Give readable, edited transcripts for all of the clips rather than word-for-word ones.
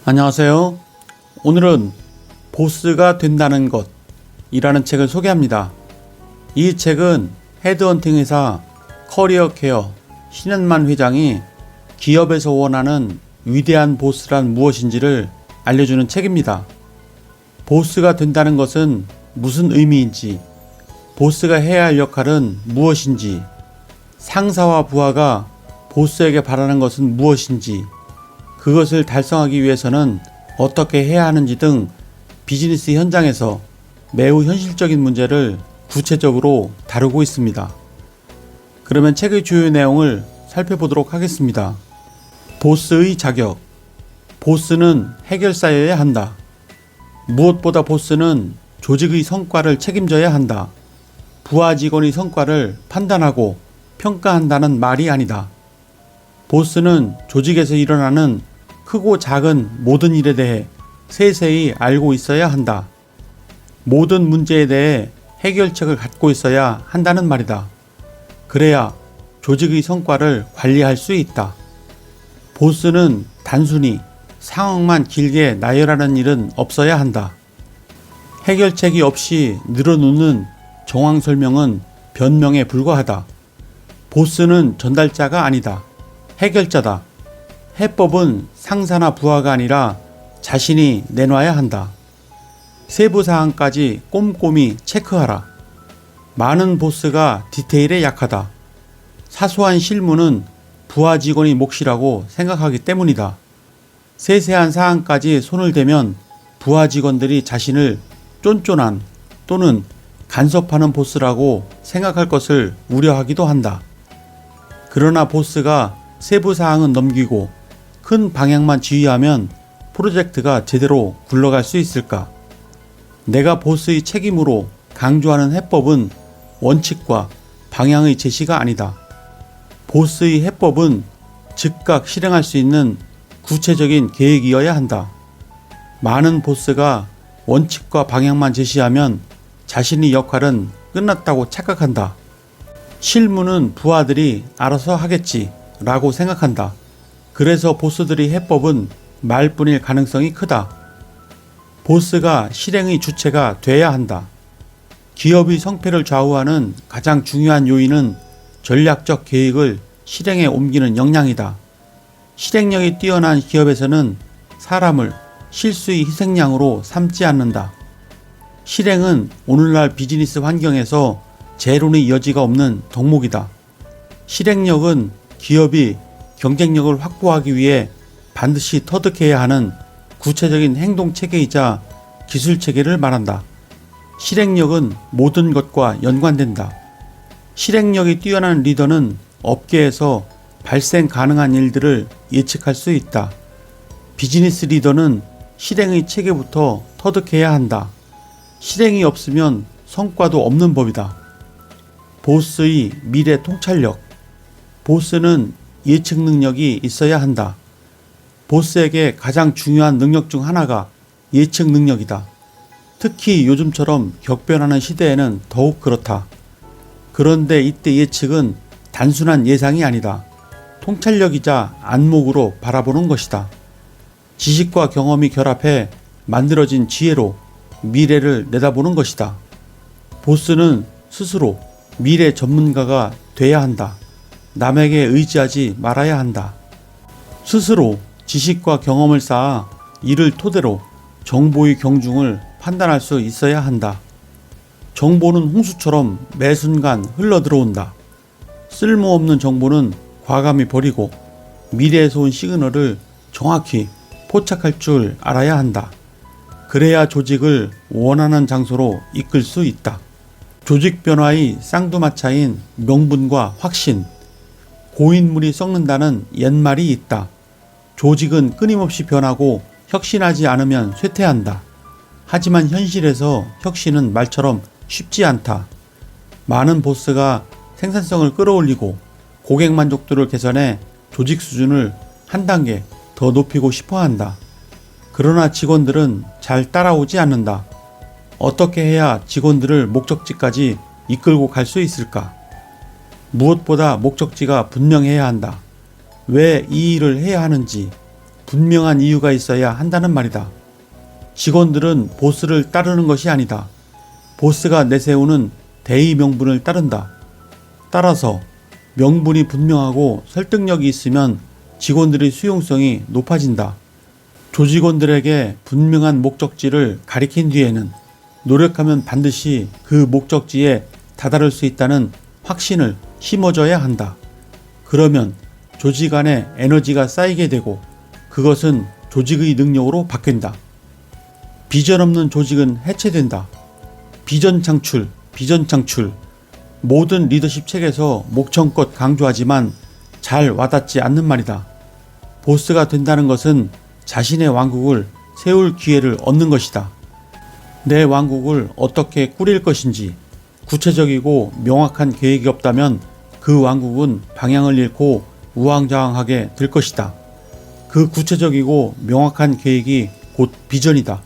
안녕하세요. 오늘은 보스가 된다는 것이라는 책을 소개합니다. 이 책은 헤드헌팅 회사 커리어 케어 신현만 회장이 기업에서 원하는 위대한 보스란 무엇인지를 알려주는 책입니다. 보스가 된다는 것은 무슨 의미인지, 보스가 해야 할 역할은 무엇인지, 상사와 부하가 보스에게 바라는 것은 무엇인지, 그것을 달성하기 위해서는 어떻게 해야 하는지 등 비즈니스 현장에서 매우 현실적인 문제를 구체적으로 다루고 있습니다. 그러면 책의 주요 내용을 살펴보도록 하겠습니다. 보스의 자격. 보스는 해결사여야 한다. 무엇보다 보스는 조직의 성과를 책임져야 한다. 부하 직원의 성과를 판단하고 평가한다는 말이 아니다. 보스는 조직에서 일어나는 크고 작은 모든 일에 대해 세세히 알고 있어야 한다. 모든 문제에 대해 해결책을 갖고 있어야 한다는 말이다. 그래야 조직의 성과를 관리할 수 있다. 보스는 단순히 상황만 길게 나열하는 일은 없어야 한다. 해결책이 없이 늘어놓는 정황 설명은 변명에 불과하다. 보스는 전달자가 아니다. 해결자다. 해법은 상사나 부하가 아니라 자신이 내놔야 한다. 세부 사항까지 꼼꼼히 체크하라. 많은 보스가 디테일에 약하다. 사소한 실무는 부하 직원의 몫이라고 생각하기 때문이다. 세세한 사항까지 손을 대면 부하 직원들이 자신을 쫀쫀한 또는 간섭하는 보스라고 생각할 것을 우려하기도 한다. 그러나 보스가 세부 사항은 넘기고 큰 방향만 지휘하면 프로젝트가 제대로 굴러갈 수 있을까? 내가 보스의 책임으로 강조하는 해법은 원칙과 방향의 제시가 아니다. 보스의 해법은 즉각 실행할 수 있는 구체적인 계획이어야 한다. 많은 보스가 원칙과 방향만 제시하면 자신의 역할은 끝났다고 착각한다. 실무는 부하들이 알아서 하겠지 라고 생각한다. 그래서 보스들의 해법은 말뿐일 가능성이 크다. 보스가 실행의 주체가 돼야 한다. 기업의 성패를 좌우하는 가장 중요한 요인은 전략적 계획을 실행에 옮기는 역량이다. 실행력이 뛰어난 기업에서는 사람을 실수의 희생양으로 삼지 않는다. 실행은 오늘날 비즈니스 환경에서 재론의 여지가 없는 덕목이다. 실행력은 기업이 경쟁력을 확보하기 위해 반드시 터득해야 하는 구체적인 행동 체계이자 기술 체계를 말한다. 실행력은 모든 것과 연관된다. 실행력이 뛰어난 리더는 업계에서 발생 가능한 일들을 예측할 수 있다. 비즈니스 리더는 실행의 체계부터 터득해야 한다. 실행이 없으면 성과도 없는 법이다. 보스의 미래 통찰력. 보스는 예측 능력이 있어야 한다. 보스에게 가장 중요한 능력 중 하나가 예측 능력이다. 특히 요즘처럼 격변하는 시대에는 더욱 그렇다. 그런데 이때 예측은 단순한 예상이 아니다. 통찰력이자 안목으로 바라보는 것이다. 지식과 경험이 결합해 만들어진 지혜로 미래를 내다보는 것이다. 보스는 스스로 미래 전문가가 돼야 한다. 남에게 의지하지 말아야 한다. 스스로 지식과 경험을 쌓아 이를 토대로 정보의 경중을 판단할 수 있어야 한다. 정보는 홍수처럼 매 순간 흘러들어온다. 쓸모없는 정보는 과감히 버리고 미래에서 온 시그널을 정확히 포착할 줄 알아야 한다. 그래야 조직을 원하는 장소로 이끌 수 있다. 조직 변화의 쌍두마차인 명분과 확신, 고인물이 썩는다는 옛말이 있다. 조직은 끊임없이 변하고 혁신하지 않으면 쇠퇴한다. 하지만 현실에서 혁신은 말처럼 쉽지 않다. 많은 보스가 생산성을 끌어올리고 고객 만족도를 개선해 조직 수준을 한 단계 더 높이고 싶어 한다. 그러나 직원들은 잘 따라오지 않는다. 어떻게 해야 직원들을 목적지까지 이끌고 갈 수 있을까? 무엇보다 목적지가 분명해야 한다. 왜 이 일을 해야 하는지, 분명한 이유가 있어야 한다는 말이다. 직원들은 보스를 따르는 것이 아니다. 보스가 내세우는 대의 명분을 따른다. 따라서 명분이 분명하고 설득력이 있으면 직원들의 수용성이 높아진다. 조직원들에게 분명한 목적지를 가리킨 뒤에는 노력하면 반드시 그 목적지에 다다를 수 있다는 확신을 심어줘야 한다. 그러면 조직 안에 에너지가 쌓이게 되고 그것은 조직의 능력으로 바뀐다. 비전 없는 조직은 해체된다. 비전 창출. 모든 리더십 책에서 목청껏 강조하지만 잘 와닿지 않는 말이다. 보스가 된다는 것은 자신의 왕국을 세울 기회를 얻는 것이다. 내 왕국을 어떻게 꾸릴 것인지 구체적이고 명확한 계획이 없다면 그 왕국은 방향을 잃고 우왕좌왕하게 될 것이다. 그 구체적이고 명확한 계획이 곧 비전이다.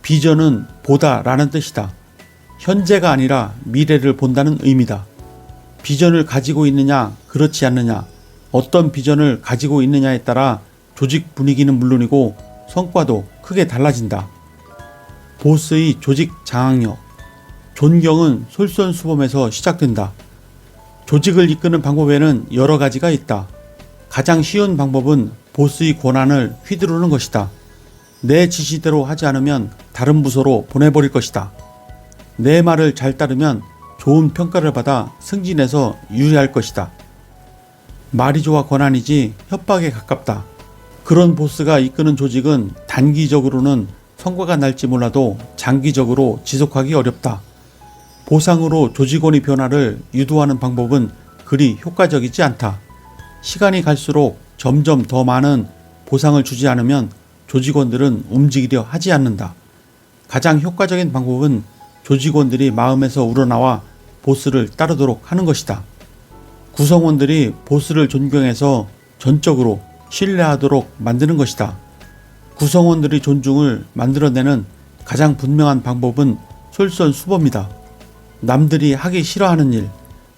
비전은 보다라는 뜻이다. 현재가 아니라 미래를 본다는 의미다. 비전을 가지고 있느냐, 그렇지 않느냐, 어떤 비전을 가지고 있느냐에 따라 조직 분위기는 물론이고 성과도 크게 달라진다. 보스의 조직 장악력. 존경은 솔선수범에서 시작된다. 조직을 이끄는 방법에는 여러 가지가 있다. 가장 쉬운 방법은 보스의 권한을 휘두르는 것이다. 내 지시대로 하지 않으면 다른 부서로 보내버릴 것이다. 내 말을 잘 따르면 좋은 평가를 받아 승진해서 유리할 것이다. 말이 좋아 권한이지 협박에 가깝다. 그런 보스가 이끄는 조직은 단기적으로는 성과가 날지 몰라도 장기적으로 지속하기 어렵다. 보상으로 조직원의 변화를 유도하는 방법은 그리 효과적이지 않다. 시간이 갈수록 점점 더 많은 보상을 주지 않으면 조직원들은 움직이려 하지 않는다. 가장 효과적인 방법은 조직원들이 마음에서 우러나와 보스를 따르도록 하는 것이다. 구성원들이 보스를 존경해서 전적으로 신뢰하도록 만드는 것이다. 구성원들의 존중을 만들어내는 가장 분명한 방법은 솔선수범이다. 남들이 하기 싫어하는 일,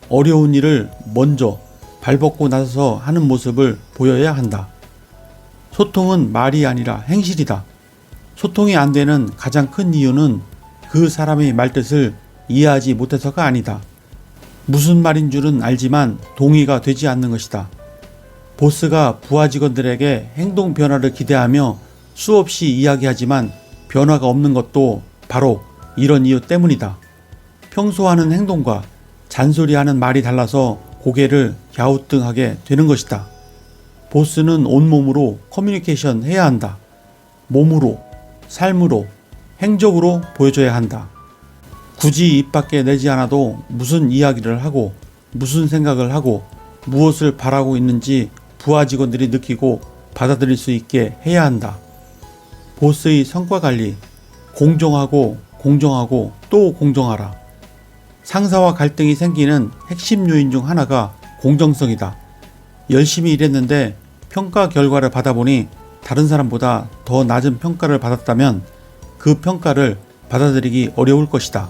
어려운 일을 먼저 발벗고 나서서 하는 모습을 보여야 한다. 소통은 말이 아니라 행실이다. 소통이 안 되는 가장 큰 이유는 그 사람의 말뜻을 이해하지 못해서가 아니다. 무슨 말인 줄은 알지만 동의가 되지 않는 것이다. 보스가 부하 직원들에게 행동 변화를 기대하며 수없이 이야기하지만 변화가 없는 것도 바로 이런 이유 때문이다. 평소 하는 행동과 잔소리하는 말이 달라서 고개를 갸우뚱하게 되는 것이다. 보스는 온몸으로 커뮤니케이션 해야 한다. 몸으로, 삶으로, 행적으로 보여줘야 한다. 굳이 입 밖에 내지 않아도 무슨 이야기를 하고 무슨 생각을 하고 무엇을 바라고 있는지 부하 직원들이 느끼고 받아들일 수 있게 해야 한다. 보스의 성과 관리. 공정하고 또 공정하라. 상사와 갈등이 생기는 핵심 요인 중 하나가 공정성이다. 열심히 일했는데 평가 결과를 받아보니 다른 사람보다 더 낮은 평가를 받았다면 그 평가를 받아들이기 어려울 것이다.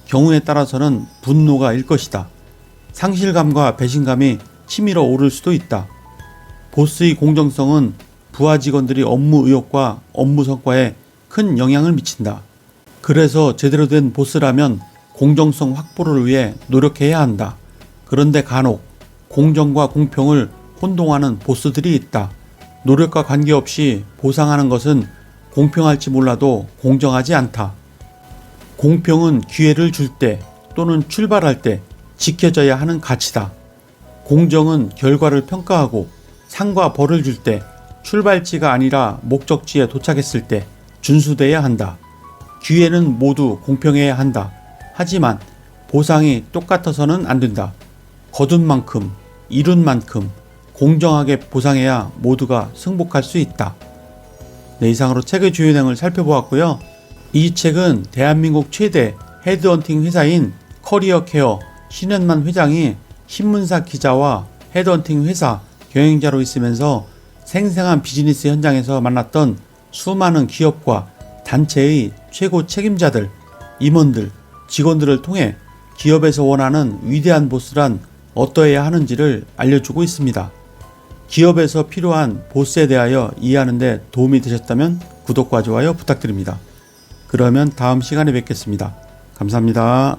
경우에 따라서는 분노가 일 것이다. 상실감과 배신감이 치밀어 오를 수도 있다. 보스의 공정성은 부하 직원들이 업무 의욕과 업무 성과에 큰 영향을 미친다. 그래서 제대로 된 보스라면 공정성 확보를 위해 노력해야 한다. 그런데 간혹 공정과 공평을 혼동하는 보스들이 있다. 노력과 관계없이 보상하는 것은 공평할지 몰라도 공정하지 않다. 공평은 기회를 줄 때 또는 출발할 때 지켜져야 하는 가치다. 공정은 결과를 평가하고 상과 벌을 줄 때, 출발지가 아니라 목적지에 도착했을 때 준수돼야 한다. 기회는 모두 공평해야 한다. 하지만 보상이 똑같아서는 안 된다. 거둔 만큼, 이룬 만큼 공정하게 보상해야 모두가 승복할 수 있다. 네, 이상으로 책의 주요 내용을 살펴보았고요. 이 책은 대한민국 최대 헤드헌팅 회사인 커리어케어 신현만 회장이 신문사 기자와 헤드헌팅 회사 경영자로 있으면서 생생한 비즈니스 현장에서 만났던 수많은 기업과 단체의 최고 책임자들, 임원들, 직원들을 통해 기업에서 원하는 위대한 보스란 어떠해야 하는지를 알려주고 있습니다. 기업에서 필요한 보스에 대하여 이해하는 데 도움이 되셨다면 구독과 좋아요 부탁드립니다. 그러면 다음 시간에 뵙겠습니다. 감사합니다.